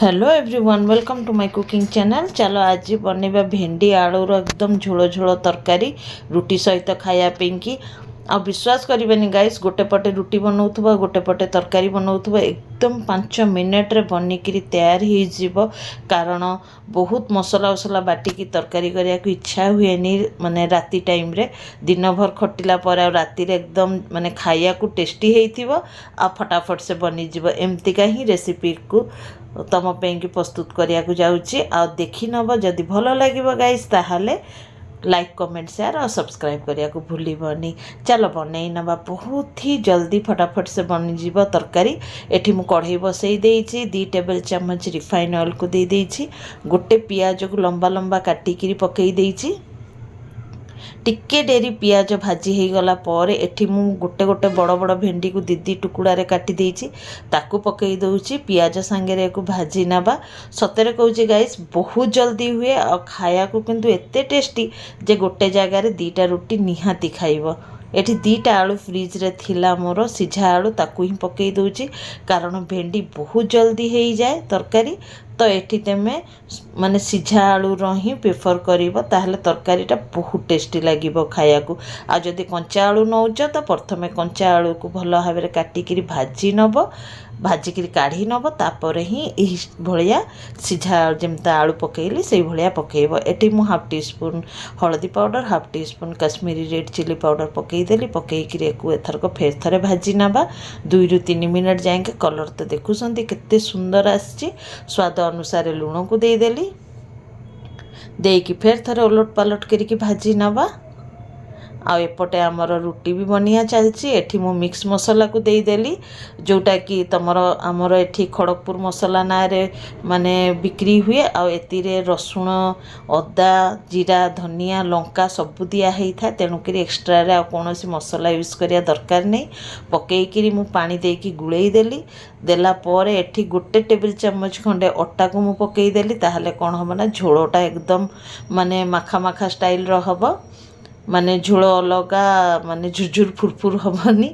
Hello everyone welcome to my cooking channel. चलो आज बनवा भेंडी आलूर एकदम झोल झोल तरकारी रुटी सहित खायापी कि आ विश्वास करेनि गाइस गोटे पटे रुटी बनाऊथबा गोटे पटे तरकारी बनाऊथबा एकदम 5 मिनट रे बनिकी तैयार हो कारण बहुत मसला उसला बाटिकी तरकारी करिया को इच्छा हुए माने राति टाइम रे दिन भर खटिला पर राति रे एकदम माने खाया को टेस्टी हेइथिबो आ फटाफट से बनी जिवो एमतिका ही रेसिपी को तुम पे प्रस्तुत करिया को जाउची आ देखि नब जदि भलो लागिबो गाइस ताहाले लाइक कमेंट शेयर और सब्सक्राइब करिया को भूलिबनी। चलो बनई नवा बहुत ही जल्दी फटाफट से बनी जीव तरकारी। एठी मु कढ़ई बसई देइछि 2 टेबल चम्मच रिफाइन ऑयल को दे देइछि गोटे पियाज को लंबा लंबा काटिकी पकई देइछि टिके डेरी पियाज भाजी हो गला पर एठी मु गोटे गोटे बड़ बड़ भेंडी को दीदी टुकुड़ारे काटी देइछि ताकू पकई दउछि पियाज सांगे को भाजी नबा। सतरे कहूछि गाइस बहुत जल्दी हुए और खाया को किंतु एते टेस्टी जे गोटे जगह रे 2टा रुटी निहाती खाइबो। एठी 2टा आलू फ्रिज रे थिला मोर सिझा आलू ताकू ही पकई दउछि कारण भेंडी बहुत जल्दी हो जाए तरकारी। तो एठी तेमे माने सिझा आलू ही प्रेफर करिवो ताहले तरकारीटा बहुत टेस्टी लागिवो खाया को। आ जदि कंचा आलू नौच तो प्रथमे कंचा आलू को भल भाव में काटिकी भाजी नब भाजिकी काढ़ी नब तापर ही भलिया सिझा जमता आलू पकेली से भलिया पकेब। एटी मु हाफ टी स्पून हलदी powder half teaspoon Kashmiri red chilli powder पकईदेली पकईकि एथरक फेर थरे भाजी नबा 2 ରୁ 3 मिनट जाए कलर तो देखुंत केते सुंदर आसी स्वाद अनुसार लुण को देदेली देकी फेर थरे ओलट पालट करके भाजी नबा। आ एपटे आमर रुटी भी बनिया चलती एठी मु मिक्स मसला को देदेली जोटा कि तुमर आमर एठी खड़गपुर मसला ना रे माने बिक्री हुए आ एतिरे रसुण अदा जीरा धनिया लंका सब दिया ही था तेणुक एक्सट्रा रे कौन मसला यूज करिया दरकार नहीं पकईकि मु पानी देकी गुड़ई देली देला पर एठी गोटे टेबल चम्मच खंडे अटा को मु पकईदेली ताहले कौन हम ना झोलटा एकदम माने माखा माखा स्टाइल रो हबो माने झोल अलगा माने झुरझुर फुरफुर हबनी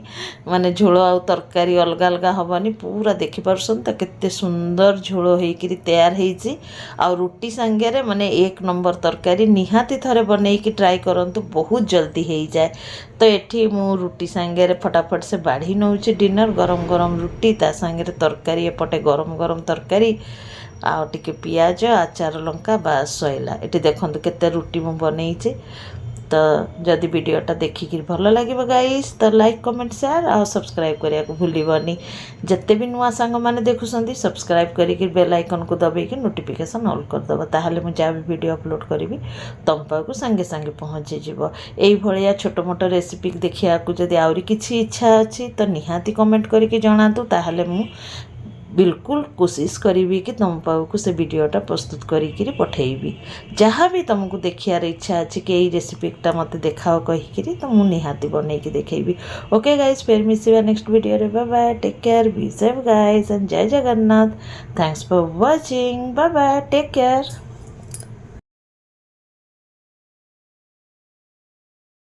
माने झोल आ तरकारी अलग अलग हबनी पूरा देखि परसन त केते सुंदर झोल होइकि तैयार हेइछि आ रुटी संगे रे माने 1 नंबर तरकारी निहाती थरे बनै कि ट्राई करंतु बहुत जल्दी हेइ जाए। तो एठी मु रुटी संगे रे फटाफट से बाढ़ी नउछि डिनर गरम गरम रुटी ता संगे रे तरकारी एपटे गरम गरम तरकारी आ टिके पियाज आचार लंका बास सइला। एठी देखंतु केते रुटी मु बनैछि। तो जदि वीडियोटा देखिकी भल लगे गाइस तो लाइक कमेंट शेयर और सब्सक्राइब करिया को भूलिबनी। जत्ते भी नुआ सांग माने देखुसंदी सब्सक्राइब करिकी बेल आइकन को दबेकी नोटिफिकेशन ऑल कर दबा ताहाले मु जा भी वीडियो अपलोड करिवि तम पाखु संगे संगे पहुँची जिवो। एई भलिया छोट मोट रेसिपी देखिया को जदि आउरी किछि इच्छा अछि तो निहाती कमेंट करिकी जणातु ताहाले मु बिल्कुल कोशिश करी कि तुम पाखु से वीडियोटा प्रस्तुत करी पठेबी। जहाँ भी तुमको देखार इच्छा अच्छी कि यही रेसिपीटा मत देखाओ कहीकि तो मुझे निहाती बनई देखेबी। ओके गाइस फिर मिसिबा नेक्स्ट वीडियो रे। Bye bye take care be safe guys and जय Jagannath. Thanks for watching. Bye bye take care.